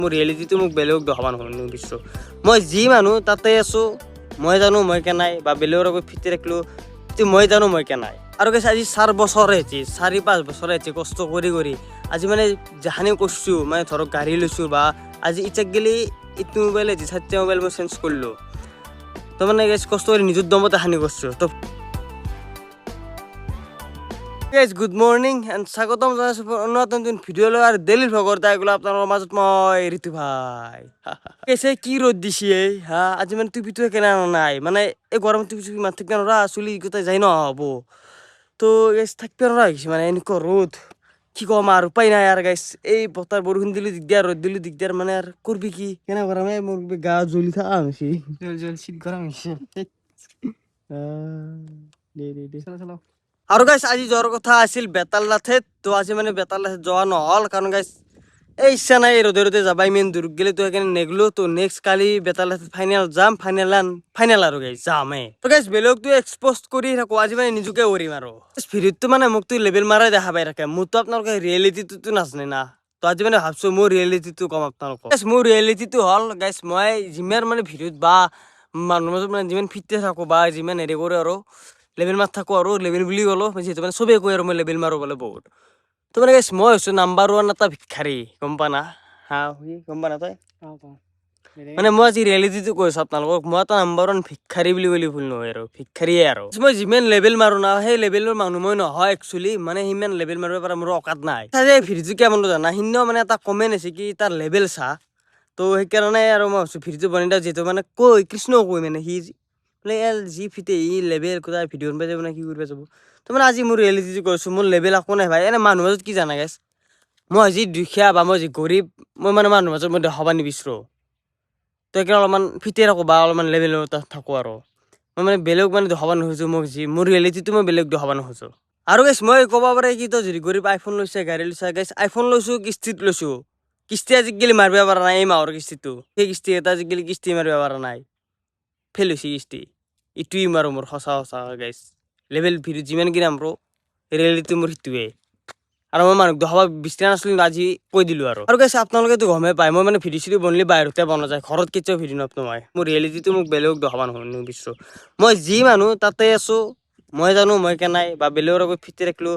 মোৰ ৰিয়েলিটিটো মোক বেলেগক দেখাব নিবিচাৰোঁ। মই যি মানুহ তাতে আছোঁ, মই জানো মই কেনাই বা বেলেগৰ আগত ফিটি ৰাখিলোঁ মই জানো মই কেনাই। আৰু কৈছে আজি 4 বছৰে হৈছে, 4-5 বছৰে হৈছে কষ্ট কৰি আজি মানে যাহানি কৰিছোঁ, মানে ধৰক গাড়ী লৈছোঁ বা আজি ইচ্ছাক গেলি এইটো মোবাইল হৈছে 4টা মোবাইল মই চেঞ্জ কৰিলোঁ। তো মানে কষ্ট কৰি নিজৰ দমতে হানি কৰিছোঁ। তো গাইজ গুড মৰ্নিং এণ্ড স্বাগতম জনাইছোঁ নতুন ভিডিঅ'লৈ আৰু ডেইলি ভ্লগৰ তাইগুলো আপোনালোকৰ মাজত মই ঋতু ভাই কৈছে কি ৰ'দ দিছে হা আজি মানে টুপিটো কেনে নাই মানে এই গৰম টুপি ইমান থাকিব নোৱাৰা চুলি গোটেই যাই নহ'ব তো গাইজ থাকিব নোৱাৰা হৈছে মানে এনেকুৱা ৰ'দ কি ক'ম আৰু উপায় নাই আৰু গাইজ এই বতাৰ বৰষুণ দিলে দিগদাৰ ৰ'দ দিলে দিগদাৰ মানে আৰু কৰবি কি কেনে গৰম মোৰ গা জ্বলি থকা হৈছে জল শীত গৰম হৈছে আৰু গাইছ আজি যোৱাৰ কথা আছিল বেতালনাথত। তো আজি মানে বেতালনাথত যোৱা নহ'ল কাৰণ গাইছ এই ইচ্ছা নাই ৰ'দে যাবা ইমান দূৰ গ'লে তো সেইকাৰণে নেগলো। তো নেক্সট কালি বেতালনাথত ফাইনেল যাম, ফাইনেল আৰু গাইছ যামেই। তো গাইছ বেলেগতো এক্সপ'জ কৰি থাকোঁ, আজি মানে নিজকে কৰিম আৰু ভিডিঅ'টো মানে মোকতো লেবেল মাৰাই দেখা পাই থাকে, মোৰতো আপোনালোকে ৰিয়েলিটিটোতো নাজানে না। তো আজি মানে ভাবছোঁ মোৰ ৰিয়েলিটিটো কম আপোনালোকক। মোৰ ৰিয়েলিটিটো হ'ল গাইছ মই যিমান মানে ভিডিঅ'ত বা মানুহৰ মাজত মানে যিমান ফিটনেছ থাকোঁ বা যিমান হেৰি কৰোঁ আৰু লেবেল মাৰি থাকোঁ আৰু লেবেল বুলি ক'লোঁ যিহেতু মানে চবেই কয় আৰু মই লেবেল মাৰোঁ বোলে বহুত। তো মানে গাইছ মই হৈছোঁ নাম্বাৰ 1 এটা ভিক্ষাৰী, গম পা না? হা গম পা না তই? মানে মই আজি ৰিয়েলিটিটো কৈছোঁ আপোনালোকক, মই এটা নাম্বাৰ 1 ভিক্ষাৰী বুলি ক'লে ভুল নহয় আৰু ভিক্ষাৰীয়ে আৰু মই যিমান লেবেল মাৰোঁ না সেই লেবেলৰ মানুহ মই নহয় একচুৱেলি, মানে সিমান লেবেল মাৰিব পৰা মোৰ অকাত নাই। ভিডিঅ'টো কেমন জানা সিদিনাও মানে এটা কমেণ্ট আছে কি তাৰ লেবেল চা। তো সেইকাৰণে আৰু মই ভাবছোঁ ভিডিঅ'টো বনাই দিওঁ যিহেতু মানে কৈ কৃষ্ণ কৈ মানে সি মানে যি ফিটে ই লেবেল কোথায় ভিডিঅ' বনাই যাব নে কি কৰিব যাব। তো মানে আজি মোৰ ৰিয়েলিটিটো কৈছোঁ, মোৰ লেবেল একো নাই ভাই। এনে মানুহৰ মাজত কি জানা গাইছ, মই যি দুখীয়া বা মই যি গৰীব মই মানে মানুহৰ মাজত মই দেখাব নিবিচাৰোঁ। তো সেইকাৰণে অলপমান ফিটে থাকোঁ বা অলপমান লেবেলত থাকোঁ আৰু মই মানে বেলেগ মানে দেখাব নোখোজোঁ, মোক যি মোৰ ৰিয়েলিটিটো মই বেলেগ দেখাব নোখোজোঁ। আৰু গাইছ মই ক'ব পাৰে কি তই যদি গৰীব আইফোন লৈছে গাড়ী লৈছে গাইছ আইফোন লৈছোঁ কিস্তিত লৈছোঁ, কিস্তি আজিকালি মাৰিব পৰা নাই এই মাহৰ কিস্তিটো, সেই কিস্তি এটা আজিকালি কিস্তি মাৰিব পৰা নাই, ফেল হৈছে কিস্তি। ইটোৱে মাৰোঁ মোৰ সঁচা গাইছ লেবেল ভিডিঅ' যিমান কিনে মাৰোঁ ৰিয়েলিটি মোৰ সিটোৱে আৰু মই মানুহক দেখাব বিচৰা নাছিলোঁ কিন্তু আজি কৈ দিলোঁ আৰু গাইছ আপোনালোকেতো গমেই পায় মই মানে ভিডিঅ' চিডিঅ' বনালে বাহিৰতে বনোৱা যায়, ঘৰত কেতিয়াও ভিডিঅ' নাপাওঁ মই। মোৰ ৰিয়েলিটিটো মোক বেলেগক দেখাব নিবিচাৰোঁ। মই যি মানুহ তাতে আছোঁ, মই জানো মই কেনাই বা বেলেগৰ আগত ফিটি ৰাখিলোঁ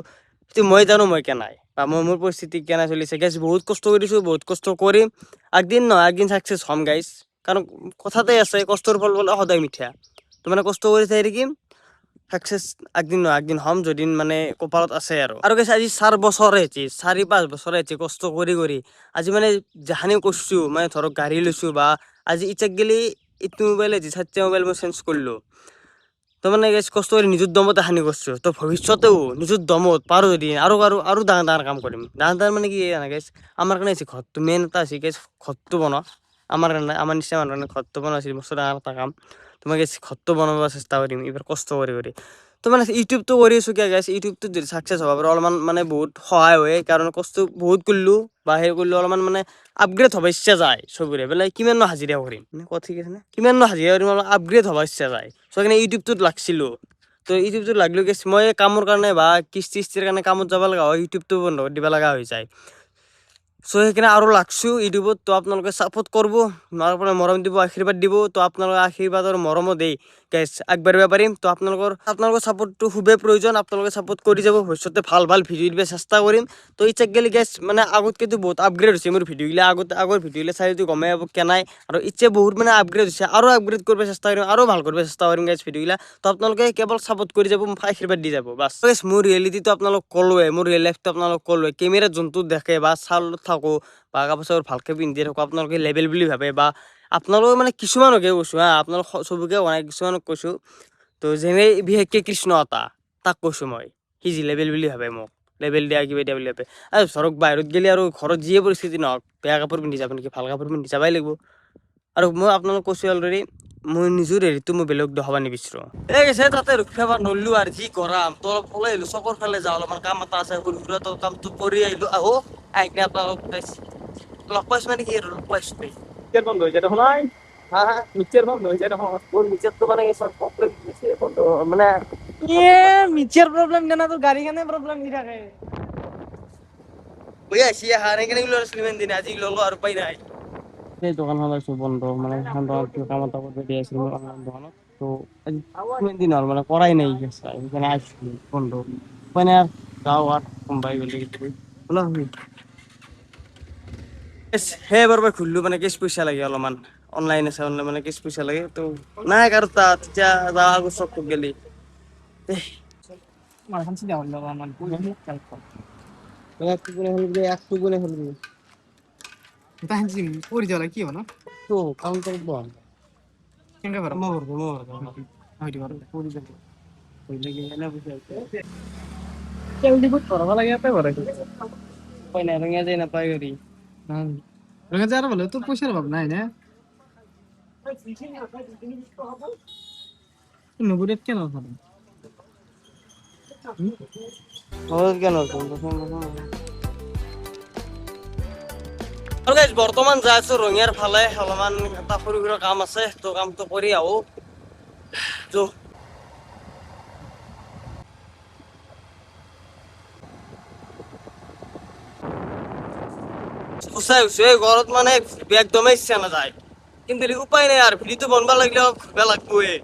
মই জানো মই কেনাই বা মোৰ পৰিস্থিতি কেনে চলিছে গাইছ। বহুত কষ্ট কৰিছোঁ, বহুত কষ্ট কৰিম, একদিন নহয় একদিন ছাকচেছ হ'ম গাইছ, কাৰণ কথাতে আছে কষ্টৰ ফল বোলে সদায় মিঠা। তো মানে কষ্ট কৰি চাই থাকিম, ছাকচেছ একদিন নহয় একদিন হ'ম যদি মানে কপালত আছে আৰু গাইছ আজি 4 বছৰে হৈছে, 4-5 বছৰে হৈছে কষ্ট কৰি আজি মানে যাহানি কৰিছোঁ, মানে ধৰক গাড়ী লৈছোঁ বা আজি ইচ্ছাক গেলি এইটো মোবাইল হৈছে 4টা মোবাইল মই চেঞ্জ কৰিলোঁ। তো মানে গাইছ কষ্ট কৰি নিজৰ দমতে হানি কৰিছোঁ। তো ভৱিষ্যতেও নিজৰ দমত পাৰোঁ যদি আৰু ডাঙৰ কাম কৰিম। ডাঙৰ মানে কি জানা গাইছ, আমাৰ কাৰণে হৈছে ঘৰটো মেইন এটা হৈছে গাইছ, ঘৰটো বনোৱা আমাৰ কাৰণে, আমাৰ নিচিনা মানুহৰ কাৰণে ঘৰটো বনোৱা হৈছে মস্ত ডাঙৰ এটা কাম। তো মই গাইছ ঘৰটো বনাব চেষ্টা কৰিম এইবাৰ কষ্ট কৰি। তো মানে ইউটিউবটো কৰি আছোঁ কিয় গাইছ, ইউটিউবটোত যদি ছাকচেছ হ'ব পাৰোঁ অলপমান মানে বহুত সহায় হয়, কাৰণ কষ্ট বহুত কৰিলোঁ বা সেই কৰিলোঁ অলপমান মানে আপগ্ৰেড হ'ব ইচ্ছা যায় চবৰে বোলে কিমাননো হাজিৰা কৰিম ক'ত ঠিক আছে নে কিমাননো হাজিৰা কৰিম, অলপ আপগ্ৰেড হ'ব ইচ্ছা যায়। চ' সেইকাৰণে ইউটিউবটোত লাগিছিলোঁ। তো ইউটিউবটোত লাগিলোঁ গাইছ মই কামৰ কাৰণে বা কিস্তিৰ কাৰণে কামত যাব লগা হয়, ইউটিউবটো বন্ধ কৰি দিব লগা হৈ যায়। চ' সেইকাৰণে আৰু লাগছোঁ ইউটিউবত। তো আপোনালোকে ছাপোৰ্ট কৰিব, মাৰ পৰা মৰম দিব, আশীৰ্বাদ দিব। তো আপোনালোকৰ আশীৰ্বাদৰ মৰমত দেই গাইছ আগবাঢ়িব পাৰিম। তো আপোনালোকৰ ছাপোৰ্টটো খুবেই প্ৰয়োজন, আপোনালোকে ছাপোৰ্ট কৰি যাব, ভৱিষ্যতে ভাল ভিডিঅ' দিব চেষ্টা কৰিম। তো ইচ্ছাক গেলি গাইছ মানে আগতকৈতো বহুত আপগ্ৰেড হৈছে মোৰ ভিডিঅ'গিলা, আগৰ ভিডিঅ'গিলা চাইতো গমেই পাব কেনাই আৰু ইচ্ছা বহুত মানে আপগ্ৰেড হৈছে, আৰু আপগ্ৰেড কৰিব চেষ্টা কৰিম, আৰু ভাল কৰিব চেষ্টা কৰিম গাইছ ভিডিঅ'গিলা। তো আপোনালোকে কেৱল ছাপোৰ্ট কৰি যাব, আশীৰ্বাদ দি যাব বাছ। গাইছ মোৰ ৰিয়েলিটিটো আপোনালোক ক'লোৱে, মোৰ ৰিয়েল লাইফটো আপোনালোক ক'লোৱে, কেমেৰাত যোনটো দেখে বা চালত থাকোঁ বা কাপোৰ চাপোৰ ভালকৈ পিন্ধি থাকোঁ আপোনালোকে লেবেল বুলি ভাবে বা আপোনালোকে মানে কিছুমানকে কৈছোঁ হা, আপোনালোক চবকে কোৱা নাই কিছুমানক কৈছোঁ। তো যেনে বিশেষকৈ কৃষ্ণ এটা তাক কৈছোঁ মই, সি যি লেবেল বুলি ভাবে মোক, লেবেল দিয়া কিবা দিয়া বুলি ভাবে। আৰু ধৰক বাহিৰত গ'লে আৰু ঘৰত যিয়ে পৰিস্থিতি নহওক বেয়া কাপোৰ পিন্ধি যাব নেকি, ভাল কাপোৰ পিন্ধি যাবই লাগিব। আৰু মই আপোনালোক কৈছোঁ অলৰেডি মই নিজৰ হেৰিটো মই বেলেগক দেখাব নিবিচাৰোঁ। এই গৈছে তাতে ৰখিব নল্লো আৰু যি গৰম, তো অলপ ওলাই আহিলোঁ চকৰ ফালে যাওঁ, অলপমান কাম এটা আছে সৰু সুৰা, তো কামটো কৰি আহিলোঁ আহি কিনে আপোনালোক লগ পাইছোঁ মানে কি আৰু লগ পাইছোঁ মিক্সাৰ বন্ধ হৈ যায় দেখোন হা মিক্সাৰ বন্ধ হৈ যায় দেখোন মোৰ মিক্সাৰটো মানে প্ৰব্লেম মানে মিক্সাৰ প্ৰবলেম কেন তোৰ গাড়িখানে প্ৰবলেম কি থাকে হৈ আহিছে হাৰে কেনে ওলাই আছিলোঁ ইমান দিনে আজি ল'লো আৰু উপায় নাই। এই দোকানখন আছে বন্ধ মানে এখন দোকান কামত আগত ৰেডি আছিল মোৰ অনলাইন দোকানত তো আজি কিমান দিন হ'ল মানে কৰাই নাই সেইকাৰণে আহিছিলোঁ বন্ধ মানে আৰ যাওঁ আৰ কোনবাই গ'লে বোলা হে বাৰবাৰ খুলিলোঁ মানে কেছ পইচা লাগে অলপমান অনলাইন আছে অনলাইন মানে কেছ পইচা লাগে তো নাই কাৰো তাত তেতিয়া যাওঁ আগত চকটোত গেলি মাৰখান চিধা হ'ল অলপমান একটু কৰে হলবে একটু কৰে হলবে তাহান চিম পৰি যাওয়া কি হলো তো কাউন্টার বল কেনকে পারো মোর হইতে পারো পুরি দেব কইলে গেলে না বুঝাই তেল দিব করবা লাগে এত বড় কই না রঙিয়া যাই না পাই গরি রঙে যারা বলে তোর পয়সার অভাব নাই না নবুরেট কেন হবে ওর কেন আর গাইস বর্তমান যাই আছো রঙিয়ার ফালে অলপমান এটা সৰু সুৰা কাম আছে তো কামটো কৰি আহো তো উচাই এই ঘৰত মানে একদমেই ইচ্ছা নাযায় কিন্তু উপায় নাই আৰ ভিডিওটো বনবা লাগলে ঘুৰবা লাগবোয়ে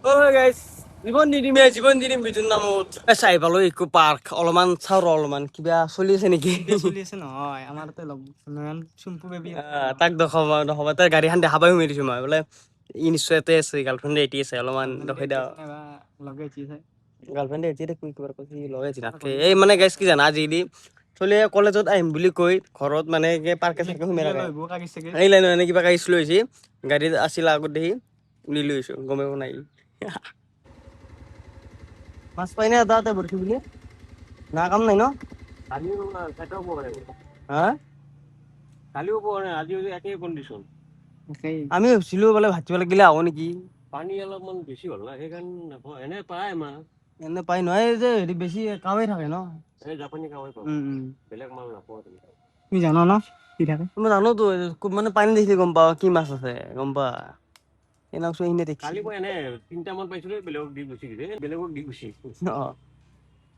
ও গাইস জীবন দিদিম বিজুৰ নামত চাই পালো ইকো পাৰ্ক অলপমান চাওঁ অলপমান কিবা চলি আছে নেকি চলি আছে নহয় আমাৰ তাতে লগ নয়ন চুম্পু বেবি তাক দেখাবা তাৰ গাড়ীখন দেখা পাই সোমাই দিছো মই বোলে ই নিশ্চয় ইয়াতে আছে গাৰ্লফ্ৰেণ্ড এটি আছে অলপমান দেখাই দিয়া লগে চি চাই গাৰ্লফ্ৰেণ্ড এটি দেখোন কিবা কৈছে লগাইছে নাকে এই মানে গাইছ কি জানা আজি চলি কলেজত আহিম বুলি কৈ ঘৰত মানে পাৰ্কে চাৰ্কে সোমাই থাকে এই লাইন মানে কিবা কাগজ লৈ আহিছে গাড়ীত আছিল আগত দেখি উলি লৈ আহিছো গমেই নাই মাছ পাই না দাঁতে বৰশী বুলি না কাম নাই ন হা কালিও পোৱা নাই আজি একেই কণ্ডিশ্যন আমি ভাবছিলো বোলে ভাতিব লাগিলে আহো নেকি পানী অলপমান বেছি হ'ল না সেইকাৰণে নাপাওঁ এনে পায় মাছ এনে পাই নহয় এই যে হেৰি বেছি কামেই থাকে ন এই জাপানী কাৱৈ পাওঁ বেলেগ মাছ নাপাওঁ তুমি জানো ন কি থাকে মই জানো তো মানে পানী দেখিলে গম পাওঁ কি মাছ আছে গম পা এনাকচোন এইখিনি দেখছি কালি মই এনে 3টামান পাইছিলোঁ বেলেগক দি গুচি দিছে বেলেগক দি গুচি অ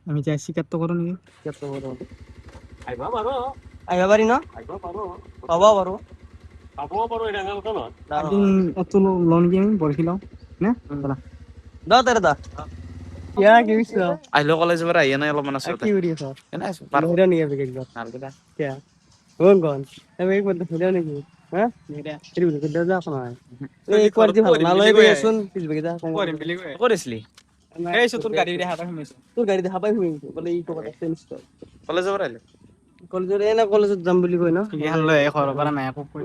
আমি যাই চিকার তো করো নাকি আহিবা পাৰো আহিব পাৰি ন আহিব পাৰো পাব পাৰো পাবও পাৰো এই ডাঙৰ কাণত একদিন এত লোন কি আমি বৰফি লাও না দা তাৰে দা ইয়া কি বিছ আহিলো কলেজৰ পৰা আহিয়ে নাই অলপমান আছো কি কৰি আছ এনে আছো বাহিৰা নেকি আজি একদম নালকেইটা কিয়া কোন আমি এক বন্ধু ভিডিও নেকি হ্যাঁ এৰি ভিডিও যা কোন হয় এই কোৱালিটি ভাল নালয় গৈ আছোন পিছ বেগিটা পৰিম বিলি কই কৰিছিলি এই তোৰ গাড়ি দেখা পাই শুনিছো তোৰ গাড়ী দেখা পাই শুই বোলে ই ক'বাত আছে নিশ্চয় কলেজৰ পৰা আহিলো কলেজত এনে কলেজত যাম বুলি কয় ন ইহান লয় খৰ পৰা নাই আকৌ কই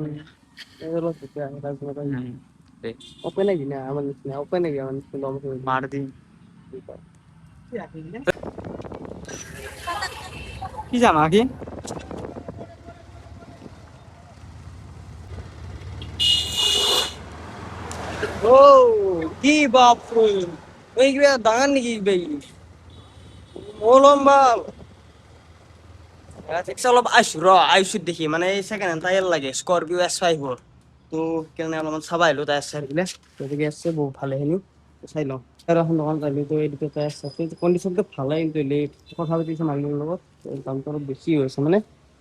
ওপেন নাকি না আমাৰ নিচিনা ওপেন নাকি আমাৰ নিচিনা মাৰ দি কি জানা কি ও কি বাপ ওই কিবা ডাঙৰ নেকি বেই লম্বা অলপ আইছো দেখি মানে সেকেন্ড হ্যান্ড টায়ার লাগে স্করপিও S5 তো কেনে অলপমান চাবা আহিলো টায়ার চাই দিলে গতিকে আছে বহুত ভালে খিনি চাই লওঁ আৰু এখন দোকান চাইলো তো এই দুটা টায়াৰ আছে কণ্ডিশ্যনটো ভালে কিন্তু কথা পাতিছে মানুহৰ লগত দামটো অলপ বেছি হৈছে মানে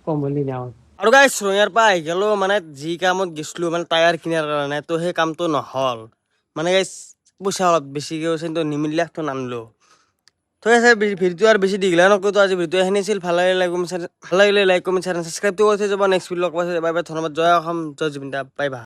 কম বুলি নেওয়া আৰু গাইছ ৰঙিয়াৰ পৰা আহি গেলো মানে যি কামত গৈছিলো মানে টায়াৰ কিনাৰ কাৰণে তো সেই কামটো নহল মানে গাইছ পইচা অলপ বেছিকৈ হৈছে তো নিমিলিলে তো নানিলো ঠিক আছে ভিডিঅ' আৰু বেছি দীঘলীয়া নকৰো আজি ভিডিঅ' এখিনি আছিল ভাল লাগিলে লাইক কমেণ্ট শ্বেয়াৰ সাবস্ক্ৰাইব কৰি থৈ যাব নেক্সট ভিডিঅ' লগ পাইছোঁ বাই বাই ধন্যবাদ জয় অসম জয় জুবিন দা বাই বাই